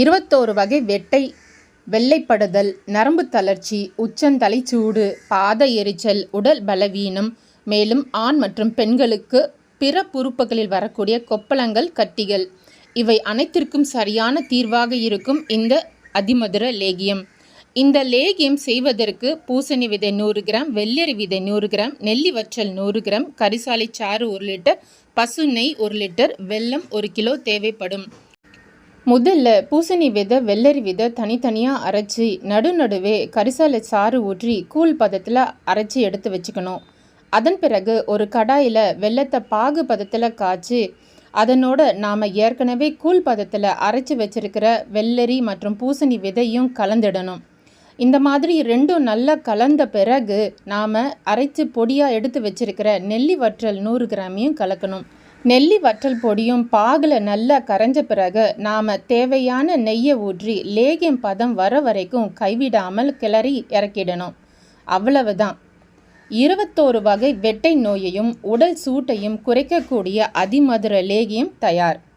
21 வகை வெட்டை வெள்ளைப்படுதல், நரம்பு தளர்ச்சி, உச்சந்தலைச்சூடு, பாத எரிச்சல், உடல் பலவீனம், மேலும் ஆண் மற்றும் பெண்களுக்கு பிறப்புறுப்புகளில் வரக்கூடிய கொப்பளங்கள், கட்டிகள் இவை அனைத்திற்கும் சரியான தீர்வாக இருக்கும் இந்த அதிமதுர லேகியம். இந்த லேகியம் செய்வதற்கு பூசணி விதை 100 கிராம், வெள்ளரி விதை 100 கிராம், நெல்லி வற்றல் 100 கிராம், கரிசாலை சாறு 1 லிட்டர், பசு நெய் 1 லிட்டர், வெல்லம் 1 கிலோ தேவைப்படும். முதல்ல பூசணி விதை, வெள்ளரி விதை தனித்தனியாக அரைச்சி நடுவே கரிசாலை சாறு ஊற்றி கூழ் பதத்தில் அரைச்சி எடுத்து வச்சுக்கணும். அதன் பிறகு ஒரு கடாயில் வெல்லத்தை பாகு பதத்தில் காய்ச்சி அதனோட நாம் ஏற்கனவே கூழ் பதத்தில் அரைச்சி வச்சிருக்கிற வெள்ளரி மற்றும் பூசணி விதையும் கலந்துடணும். இந்த மாதிரி ரெண்டும் நல்லா கலந்த பிறகு நாம் அரைச்சி பொடியாக எடுத்து வச்சிருக்கிற நெல்லி வற்றல் 100 கிராமையும் கலக்கணும். நெல்லி வற்றல் பொடியும் பாகில் நல்லா கரைஞ்ச பிறகு நாம் தேவையான நெய்யை ஊற்றி லேகியம் பதம் வர வரைக்கும் கைவிடாமல் கிளறி இறக்கிடணும். அவ்வளவுதான். 21 வகை வெட்டை நோயையும் உடல் சூட்டையும் குறைக்கக்கூடிய அதிமதுர லேகியம் தயார்.